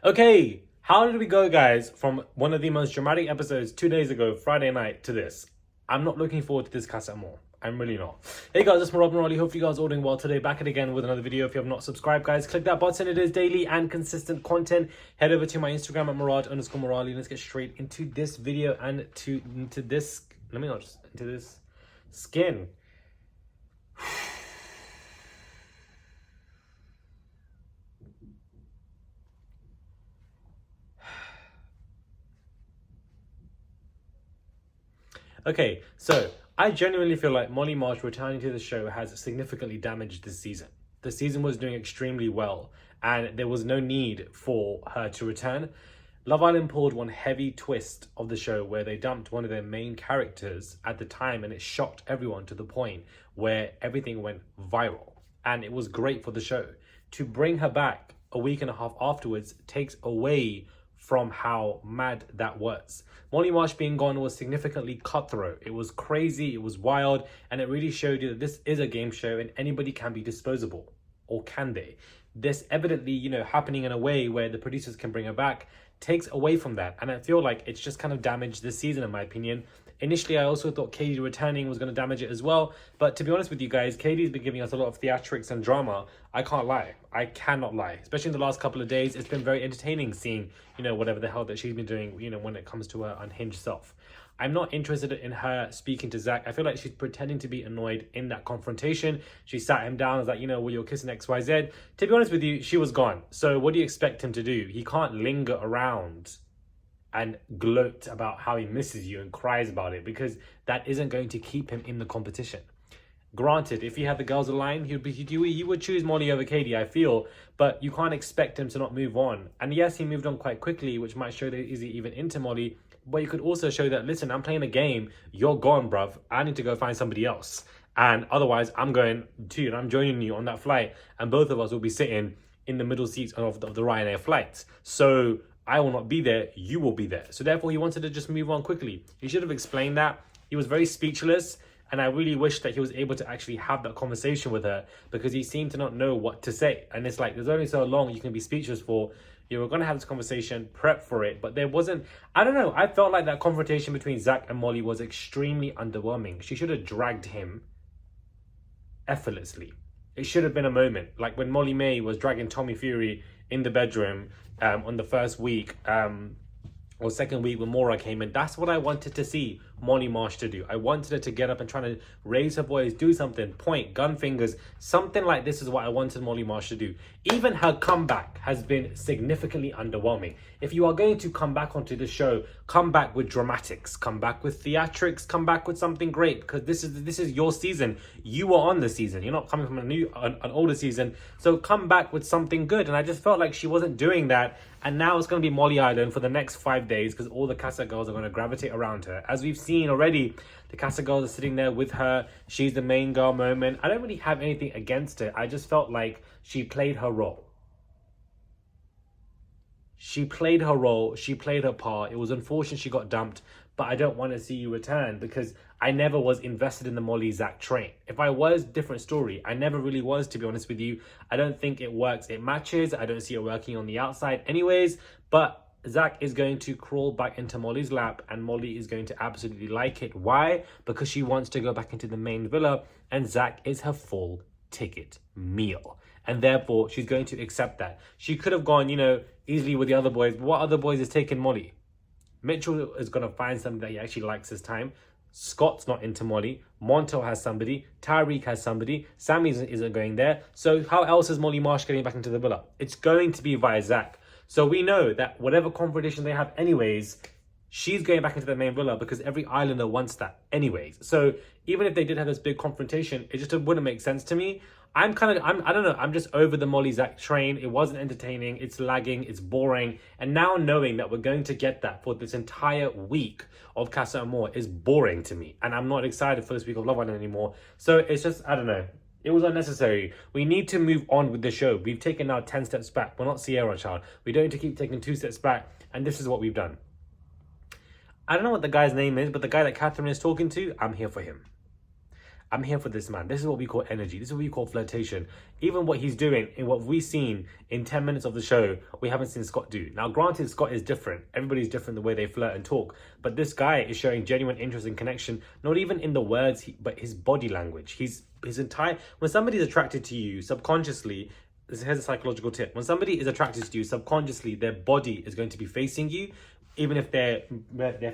Okay, how did we go, guys, from one of the most dramatic episodes 2 days ago, Friday night, to this? I'm not looking forward to this cast more. I'm really not. Hey guys, it's Rob and Rolly. Hope you guys are all doing well today. Back again with another video. If you have not subscribed, guys, click that button. It is daily and consistent content. Head over to my Instagram at Murad_Morali. Let's get straight into this video and into this. Let me not just into this skin. Okay, so I genuinely feel like Molly Marsh returning to the show has significantly damaged this season. The season was doing extremely well, and there was no need for her to return. Love Island pulled one heavy twist of the show where they dumped one of their main characters at the time, and it shocked everyone to the point where everything went viral. And it was great for the show. To bring her back a week and a half afterwards takes away from how mad that was. Molly Marsh being gone was significantly cutthroat. It was crazy, it was wild, and it really showed you that this is a game show and anybody can be disposable. Or can they? This evidently, happening in a way where the producers can bring her back takes away from that. And I feel like it's just kind of damaged this season, in my opinion. Initially, I also thought Katie returning was going to damage it as well. But to be honest with you guys, Katie's been giving us a lot of theatrics and drama. I can't lie. I cannot lie. Especially in the last couple of days, it's been very entertaining seeing, whatever the hell that she's been doing, when it comes to her unhinged self. I'm not interested in her speaking to Zach. I feel like she's pretending to be annoyed in that confrontation. She sat him down and was like, well, you're kissing XYZ. To be honest with you, she was gone. So what do you expect him to do? He can't linger around and gloat about how he misses you and cries about it, because that isn't going to keep him in the competition. Granted, if he had the girls aligned, he would choose Molly over Katie, I feel, but you can't expect him to not move on. And yes, he moved on quite quickly, which might show that he's even into Molly, but you could also show that, listen, I'm playing a game, you're gone, bruv, I need to go find somebody else. And otherwise, I'm going to, and I'm joining you on that flight, and both of us will be sitting in the middle seats of the Ryanair flights. So I will not be there, you will be there. So therefore, he wanted to just move on quickly. He should have explained that. He was very speechless, and I really wish that he was able to actually have that conversation with her, because he seemed to not know what to say. And it's like, there's only so long you can be speechless for. You were going to have this conversation, prep for it, but there wasn't, I don't know, I felt like that confrontation between Zach and Molly was extremely underwhelming. She should have dragged him effortlessly. It should have been a moment, like when Molly May was dragging Tommy Fury in the bedroom on the first week, or second week when Maura came in. That's what I wanted to see Molly Marsh to do. I wanted her to get up and try to raise her voice, do something, point, gun fingers, something like this is what I wanted Molly Marsh to do. Even her comeback has been significantly underwhelming. If you are going to come back onto the show, come back with dramatics, come back with theatrics, come back with something great, because this is your season. You are on the season. You're not coming from an older season. So come back with something good. And I just felt like she wasn't doing that. And now it's going to be Molly Island for the next 5 days, because all the Casa girls are going to gravitate around her. As we've seen already, the Casa girls are sitting there with her. She's the main girl moment. I don't really have anything against it. I just felt like she played her role. She played her role. She played her part. It was unfortunate she got dumped, but I don't want to see you return, because I never was invested in the Molly Zach train. If I was, different story. I never really was, to be honest with you. I don't think it works. It matches. I don't see it working on the outside anyways, but Zach is going to crawl back into Molly's lap, and Molly is going to absolutely like it. Why? Because she wants to go back into the main villa, and Zach is her full ticket meal. And therefore, she's going to accept that. She could have gone, easily with the other boys, but what other boys is taking Molly? Mitchell is going to find somebody that he actually likes this time. Scott's not into Molly. Montel has somebody. Tyreek has somebody. Sammy isn't going there. So how else is Molly Marsh getting back into the villa? It's going to be via Zach. So we know that whatever confrontation they have anyways, she's going back into the main villa, because every islander wants that anyways. So even if they did have this big confrontation, it just wouldn't make sense to me. I don't know, I'm just over the Molly Zach train. It wasn't entertaining, it's lagging, it's boring. And now knowing that we're going to get that for this entire week of Casa Amor is boring to me. And I'm not excited for this week of Love Island anymore. So it's just, I don't know. It was unnecessary. We need to move on with the show. We've taken now 10 steps back. We're not Sierra, child. We don't need to keep taking 2 steps back. And this is what we've done. I don't know what the guy's name is, but the guy that Catherine is talking to, I'm here for him. I'm here for this man. This is what we call energy. This is what we call flirtation. Even what he's doing in what we've seen in 10 minutes of the show, we haven't seen Scott do. Now, granted, Scott is different. Everybody's different the way they flirt and talk. But this guy is showing genuine interest and connection, not even in the words, but his body language. His entire... When somebody's attracted to you subconsciously, here's a psychological tip. When somebody is attracted to you subconsciously, their body is going to be facing you. Even if their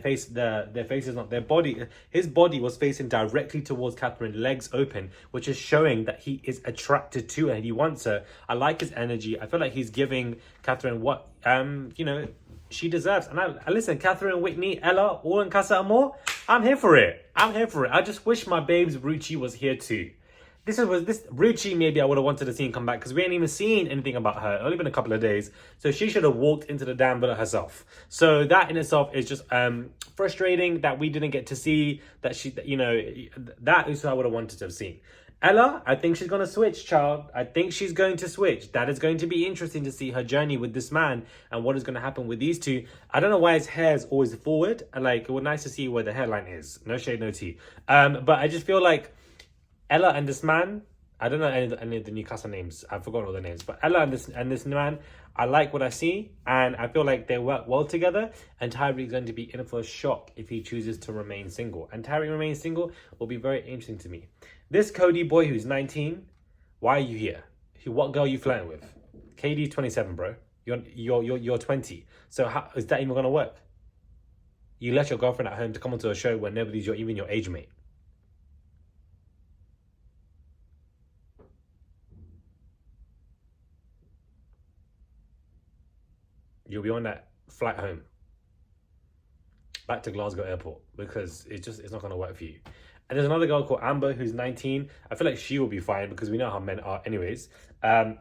face is not, their body, his body was facing directly towards Catherine, legs open, which is showing that he is attracted to her and he wants her. I like his energy. I feel like he's giving Catherine what she deserves. And I listen, Catherine, Whitney, Ella, all in Casa Amor. I'm here for it. I just wish my babes Ruchi was here too. This Ruchi, maybe I would have wanted to see him come back because we ain't even seen anything about her. Only been a couple of days. So she should have walked into the damn villa herself. So that in itself is just frustrating that we didn't get to see that that is who I would have wanted to have seen. Ella, I think she's going to switch, child. I think she's going to switch. That is going to be interesting to see her journey with this man and what is going to happen with these two. I don't know why his hair is always forward. Like, it would be nice to see where the hairline is. No shade, no tea. But I just feel like Ella and this man, I don't know any of the new Casa names. I've forgotten all the names. But Ella and this man, I like what I see. And I feel like they work well together. And Tyreek's going to be in for a shock if he chooses to remain single. And Tyreek remains single will be very interesting to me. This Cody boy who's 19, why are you here? What girl are you flirting with? KD's 27, bro. You're 20. So how is that even going to work? You let your girlfriend at home to come onto a show where nobody's even your age mate. You'll be on that flight home back to Glasgow airport because it's not going to work for you. And there's another girl called Amber who's 19. I feel like she will be fine because we know how men are anyways. And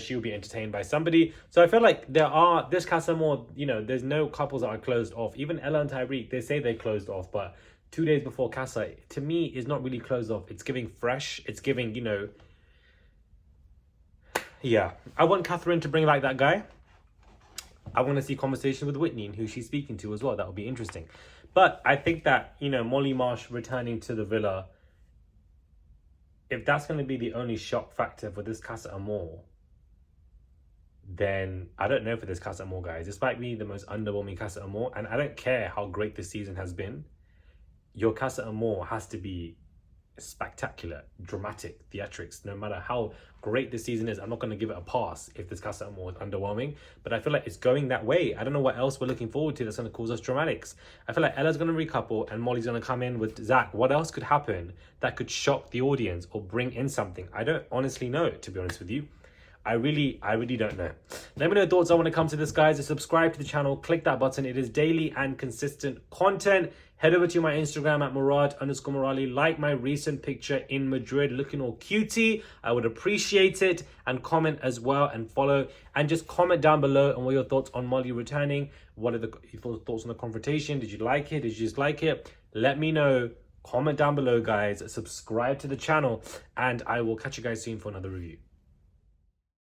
she will be entertained by somebody. So I feel like this Casa Amor, there's no couples that are closed off. Even Ella and Tyreek, they say they closed off, but 2 days before Casa, to me, is not really closed off. It's giving fresh. It's giving, yeah. I want Catherine to bring back that guy. I want to see conversations with Whitney and who she's speaking to as well. That would be interesting. But I think that, Molly Marsh returning to the villa, if that's going to be the only shock factor for this Casa Amor, then I don't know for this Casa Amor, guys. This might be the most underwhelming Casa Amor, and I don't care how great this season has been. Your Casa Amor has to be spectacular, dramatic, theatrics. No matter how great this season is, I'm not going to give it a pass if this Casa Amor is underwhelming, but I feel like it's going that way. I don't know what else we're looking forward to that's going to cause us dramatics. I feel like Ella's going to recouple and Molly's going to come in with Zach. What else could happen that could shock the audience or bring in something? I don't honestly know, to be honest with you. I really don't know. Let me know your thoughts on when it comes to this, guys. Subscribe to the channel, click that button. It is daily and consistent content. Head over to my Instagram at Murad_Morali. Like my recent picture in Madrid looking all cutie. I would appreciate it. And comment as well and follow. And just comment down below on what your thoughts on Molly returning. What are your thoughts on the confrontation? Did you like it? Did you dislike it? Let me know. Comment down below, guys. Subscribe to the channel. And I will catch you guys soon for another review.